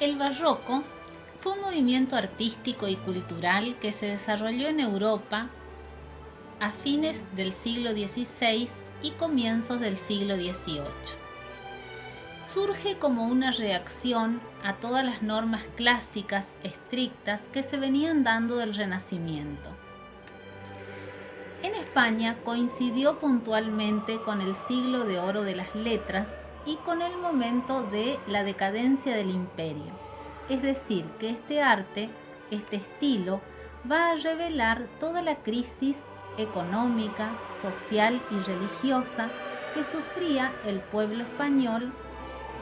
El barroco fue un movimiento artístico y cultural que se desarrolló en Europa a fines del siglo XVI y comienzos del siglo XVIII. Surge como una reacción a todas las normas clásicas estrictas que se venían dando del Renacimiento. En España coincidió puntualmente con el siglo de oro de las letras y con el momento de la decadencia del imperio. Es decir, que este arte, este estilo, va a revelar toda la crisis económica, social y religiosa que sufría el pueblo español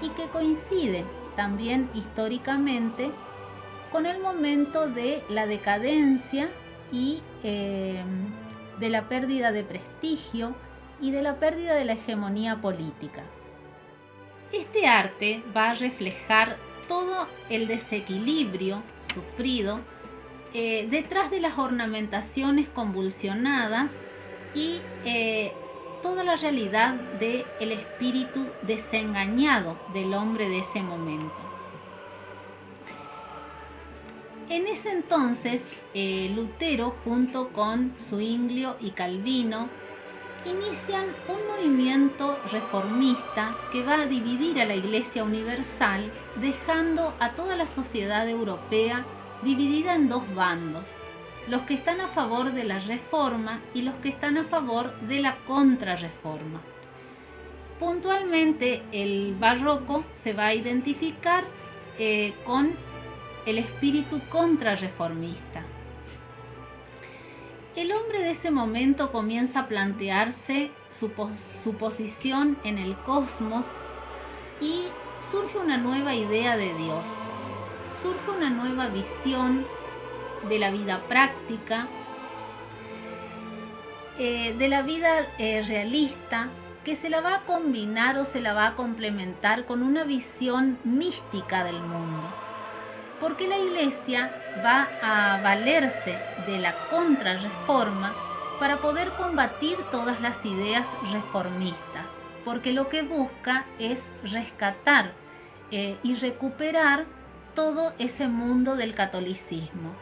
y que coincide también históricamente con el momento de la decadencia y de la pérdida de prestigio y de la pérdida de la hegemonía política. Este arte va a reflejar todo el desequilibrio sufrido detrás de las ornamentaciones convulsionadas y toda la realidad del espíritu desengañado del hombre de ese momento. En ese entonces, Lutero, junto con Zwinglio y Calvino, inician un movimiento reformista que va a dividir a la Iglesia Universal, dejando a toda la sociedad europea dividida en dos bandos: los que están a favor de la reforma y los que están a favor de la contrarreforma. Puntualmente, el barroco se va a identificar con el espíritu contrarreformista. El hombre de ese momento comienza a plantearse su posición en el cosmos y surge una nueva idea de Dios, surge una nueva visión de la vida práctica, de la vida realista, que se la va a combinar o se la va a complementar con una visión mística del mundo. Porque la Iglesia va a valerse de la contrarreforma para poder combatir todas las ideas reformistas, porque lo que busca es rescatar y recuperar todo ese mundo del catolicismo.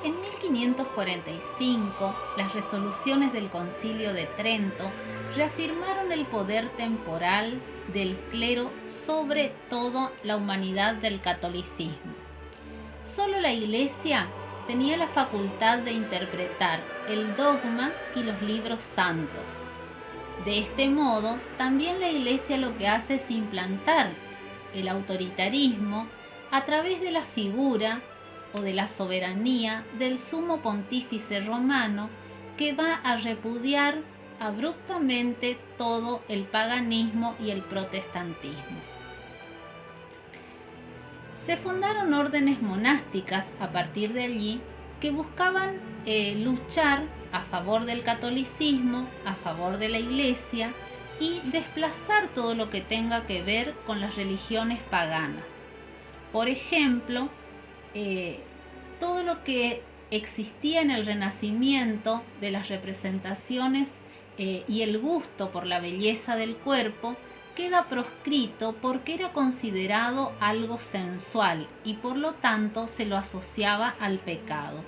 En 1545, las resoluciones del Concilio de Trento reafirmaron el poder temporal del clero sobre toda la humanidad del catolicismo. Solo la Iglesia tenía la facultad de interpretar el dogma y los libros santos. De este modo, también la Iglesia lo que hace es implantar el autoritarismo a través de la figura o de la soberanía del sumo pontífice romano, que va a repudiar abruptamente todo el paganismo y el protestantismo. Se fundaron órdenes monásticas a partir de allí que buscaban luchar a favor del catolicismo, a favor de la Iglesia y desplazar todo lo que tenga que ver con las religiones paganas. Por ejemplo, todo lo que existía en el Renacimiento de las representaciones y el gusto por la belleza del cuerpo queda proscrito porque era considerado algo sensual y por lo tanto se lo asociaba al pecado.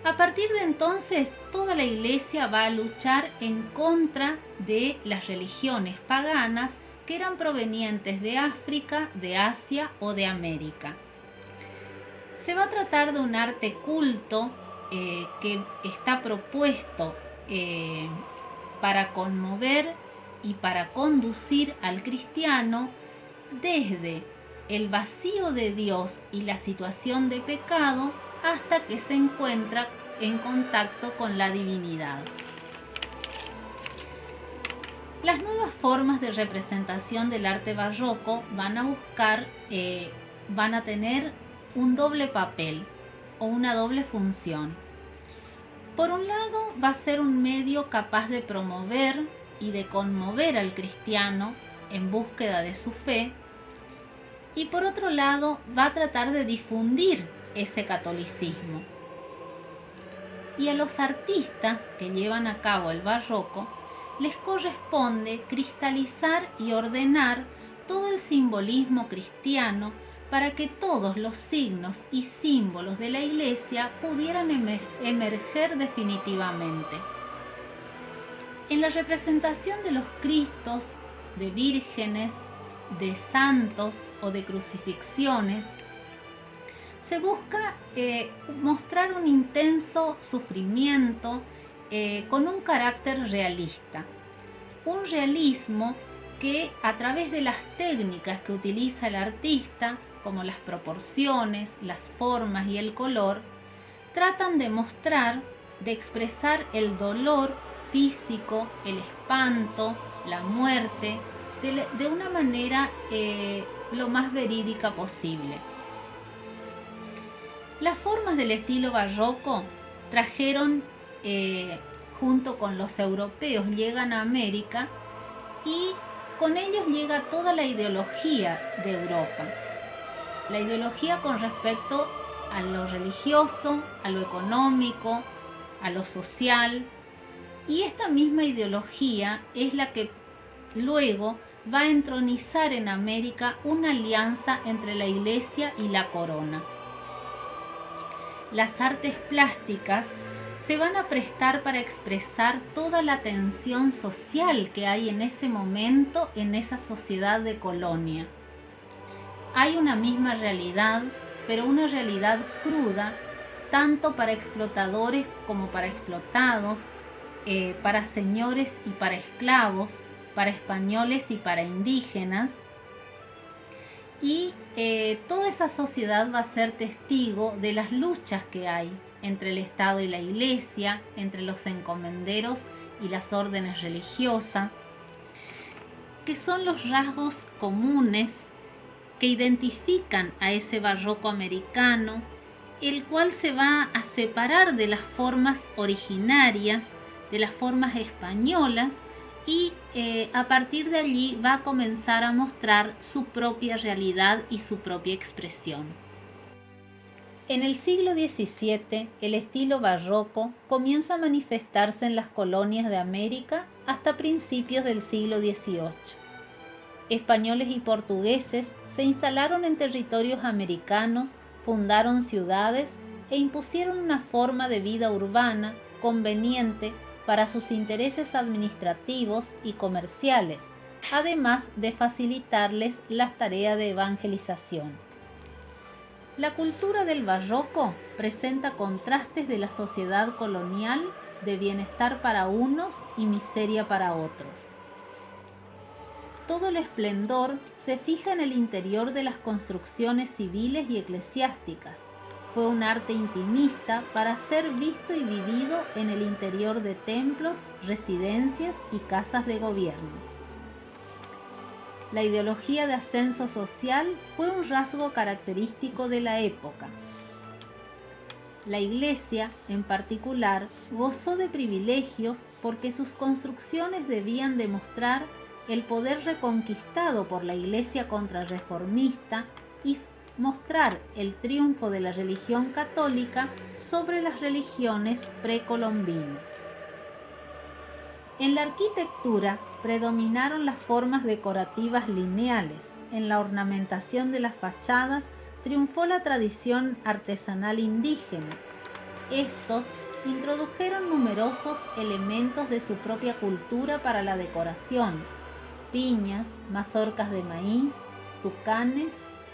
A partir de entonces, toda la Iglesia va a luchar en contra de las religiones paganas que eran provenientes de África, de Asia o de América. Se va a tratar de un arte culto que está propuesto para conmover y para conducir al cristiano desde el vacío de Dios y la situación de pecado hasta que se encuentra en contacto con la divinidad. Las nuevas formas de representación del arte barroco van a tener un doble papel o una doble función. Por un lado, va a ser un medio capaz de promover y de conmover al cristiano en búsqueda de su fe, y por otro lado, va a tratar de difundir ese catolicismo. Y a los artistas que llevan a cabo el barroco les corresponde cristalizar y ordenar todo el simbolismo cristiano para que todos los signos y símbolos de la Iglesia pudieran emerger definitivamente. En la representación de los Cristos, de vírgenes, de santos o de crucifixiones, se busca mostrar un intenso sufrimiento con un carácter realista. Un realismo que a través de las técnicas que utiliza el artista, como las proporciones, las formas y el color, tratan de mostrar, de expresar el dolor físico, el espanto, la muerte, de una manera lo más verídica posible. Las formas del estilo barroco trajeron, junto con los europeos, llegan a América y con ellos llega toda la ideología de Europa. La ideología con respecto a lo religioso, a lo económico, a lo social. Y esta misma ideología es la que luego va a entronizar en América una alianza entre la Iglesia y la corona. Las artes plásticas se van a prestar para expresar toda la tensión social que hay en ese momento en esa sociedad de colonia. Hay una misma realidad, pero una realidad cruda, tanto para explotadores como para explotados, para señores y para esclavos, para españoles y para indígenas. Y toda esa sociedad va a ser testigo de las luchas que hay entre el Estado y la Iglesia, entre los encomenderos y las órdenes religiosas, que son los rasgos comunes que identifican a ese barroco americano, el cual se va a separar de las formas originarias, de las formas españolas, y a partir de allí va a comenzar a mostrar su propia realidad y su propia expresión. En el siglo XVII, el estilo barroco comienza a manifestarse en las colonias de América hasta principios del siglo XVIII. Españoles y portugueses se instalaron en territorios americanos, fundaron ciudades e impusieron una forma de vida urbana conveniente para sus intereses administrativos y comerciales, además de facilitarles las tareas de evangelización. La cultura del barroco presenta contrastes de la sociedad colonial de bienestar para unos y miseria para otros. Todo el esplendor se fija en el interior de las construcciones civiles y eclesiásticas. Fue un arte intimista para ser visto y vivido en el interior de templos, residencias y casas de gobierno. La ideología de ascenso social fue un rasgo característico de la época. La Iglesia, en particular, gozó de privilegios porque sus construcciones debían demostrar el poder reconquistado por la Iglesia contrarreformista y mostrar el triunfo de la religión católica sobre las religiones precolombinas. En la arquitectura predominaron las formas decorativas lineales. En la ornamentación de las fachadas triunfó la tradición artesanal indígena. Estos introdujeron numerosos elementos de su propia cultura para la decoración: piñas, mazorcas de maíz, tucanes,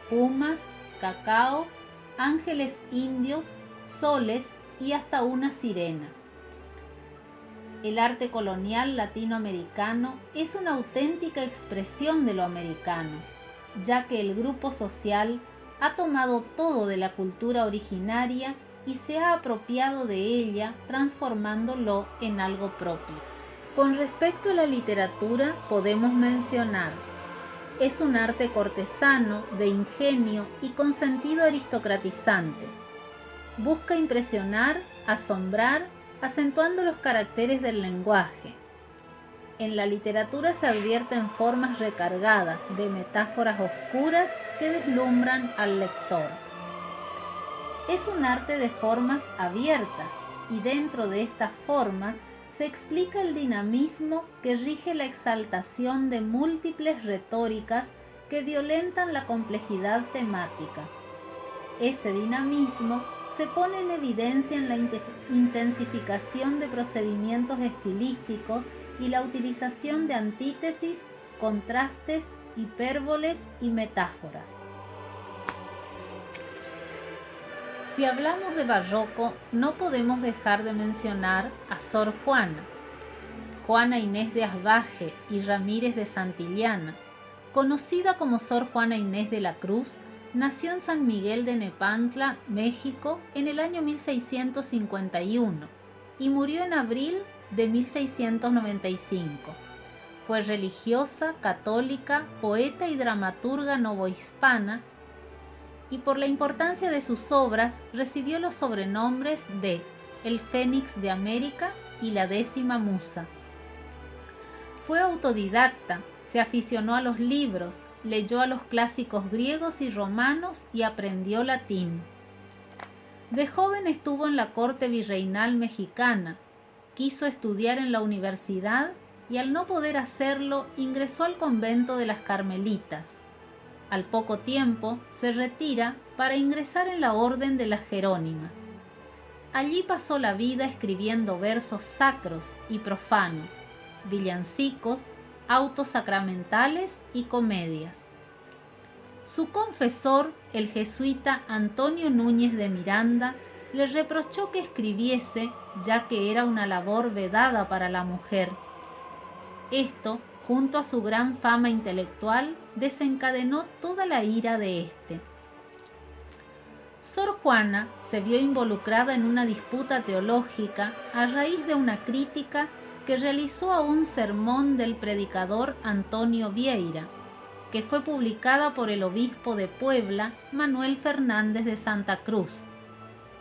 pumas, cacao, ángeles indios, soles y hasta una sirena. El arte colonial latinoamericano es una auténtica expresión de lo americano, ya que el grupo social ha tomado todo de la cultura originaria y se ha apropiado de ella, transformándolo en algo propio. Con respecto a la literatura, podemos mencionar: es un arte cortesano, de ingenio y con sentido aristocratizante. Busca impresionar, asombrar, acentuando los caracteres del lenguaje. En la literatura se advierten formas recargadas de metáforas oscuras que deslumbran al lector. Es un arte de formas abiertas y dentro de estas formas se explica el dinamismo que rige la exaltación de múltiples retóricas que violentan la complejidad temática. Ese dinamismo se pone en evidencia en la intensificación de procedimientos estilísticos y la utilización de antítesis, contrastes, hipérboles y metáforas. Si hablamos de barroco, no podemos dejar de mencionar a Sor Juana. Juana Inés de Asbaje y Ramírez de Santillana, conocida como Sor Juana Inés de la Cruz, nació en San Miguel de Nepantla, México, en el año 1651 y murió en abril de 1695. Fue religiosa, católica, poeta y dramaturga novohispana, y por la importancia de sus obras recibió los sobrenombres de El Fénix de América y la 10ª Musa. Fue autodidacta, se aficionó a los libros, leyó a los clásicos griegos y romanos y aprendió latín. De joven estuvo en la corte virreinal mexicana, quiso estudiar en la universidad y al no poder hacerlo ingresó al convento de las Carmelitas. Al poco tiempo se retira para ingresar en la orden de las Jerónimas. Allí pasó la vida escribiendo versos sacros y profanos, villancicos, autos sacramentales y comedias. Su confesor, el jesuita Antonio Núñez de Miranda, le reprochó que escribiese, ya que era una labor vedada para la mujer. Esto, junto a su gran fama intelectual, desencadenó toda la ira de éste. Sor Juana se vio involucrada en una disputa teológica a raíz de una crítica que realizó a un sermón del predicador Antonio Vieira, que fue publicada por el obispo de Puebla, Manuel Fernández de Santa Cruz,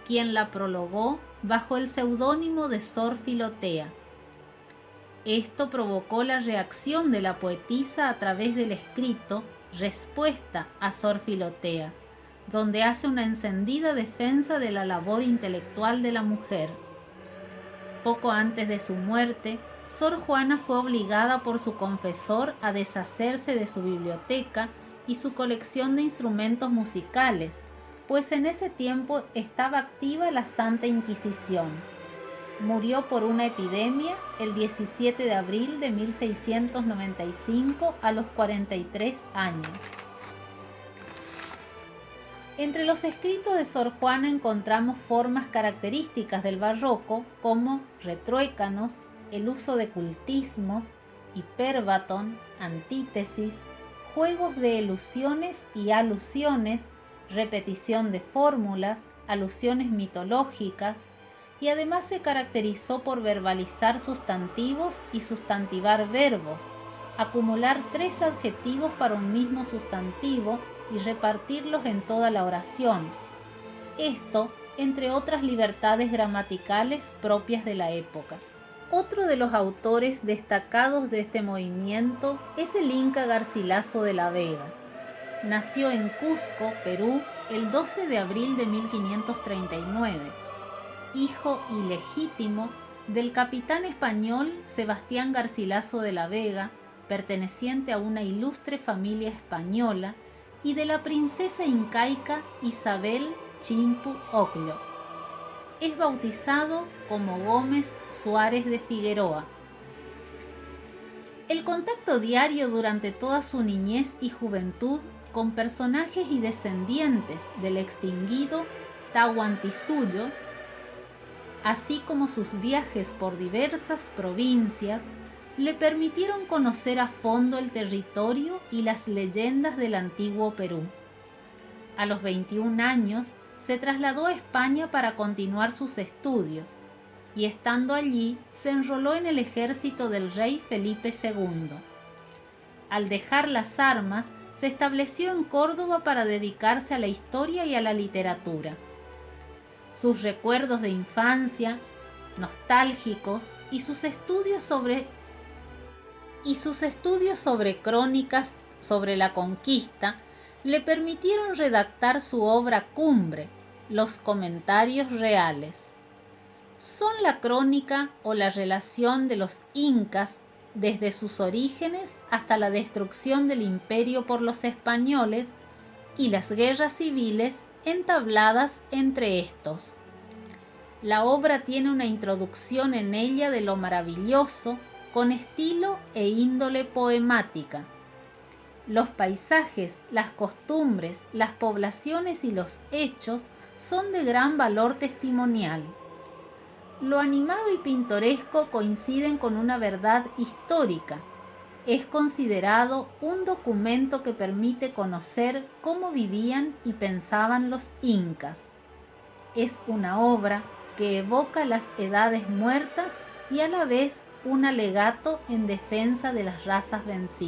quien la prologó bajo el seudónimo de Sor Filotea. Esto provocó la reacción de la poetisa a través del escrito Respuesta a Sor Filotea, donde hace una encendida defensa de la labor intelectual de la mujer. Poco antes de su muerte, Sor Juana fue obligada por su confesor a deshacerse de su biblioteca y su colección de instrumentos musicales, pues en ese tiempo estaba activa la Santa Inquisición. Murió por una epidemia el 17 de abril de 1695 a los 43 años. Entre los escritos de Sor Juana encontramos formas características del barroco como retruécanos, el uso de cultismos, hipérbaton, antítesis, juegos de elusiones y alusiones, repetición de fórmulas, alusiones mitológicas, y además se caracterizó por verbalizar sustantivos y sustantivar verbos, acumular 3 adjetivos para un mismo sustantivo y repartirlos en toda la oración. Esto, entre otras libertades gramaticales propias de la época. Otro de los autores destacados de este movimiento es el Inca Garcilaso de la Vega. Nació en Cusco, Perú, el 12 de abril de 1539. Hijo ilegítimo del capitán español Sebastián Garcilaso de la Vega, perteneciente a una ilustre familia española, y de la princesa incaica Isabel Chimpu Ocllo. Es bautizado como Gómez Suárez de Figueroa. El contacto diario durante toda su niñez y juventud con personajes y descendientes del extinguido Tahuantinsuyo, así como sus viajes por diversas provincias, le permitieron conocer a fondo el territorio y las leyendas del antiguo Perú. A los 21 años se trasladó a España para continuar sus estudios y estando allí se enroló en el ejército del rey Felipe II. Al dejar las armas, se estableció en Córdoba para dedicarse a la historia y a la literatura. Sus recuerdos de infancia, nostálgicos, y sus estudios sobre crónicas sobre la conquista le permitieron redactar su obra cumbre, Los Comentarios Reales. Son la crónica o la relación de los incas desde sus orígenes hasta la destrucción del imperio por los españoles y las guerras civiles entabladas entre estos. La obra tiene una introducción en ella de lo maravilloso, con estilo e índole poemática. Los paisajes, las costumbres, las poblaciones y los hechos son de gran valor testimonial. Lo animado y pintoresco coinciden con una verdad histórica. Es considerado un documento que permite conocer cómo vivían y pensaban los incas. Es una obra que evoca las edades muertas y a la vez un alegato en defensa de las razas vencidas.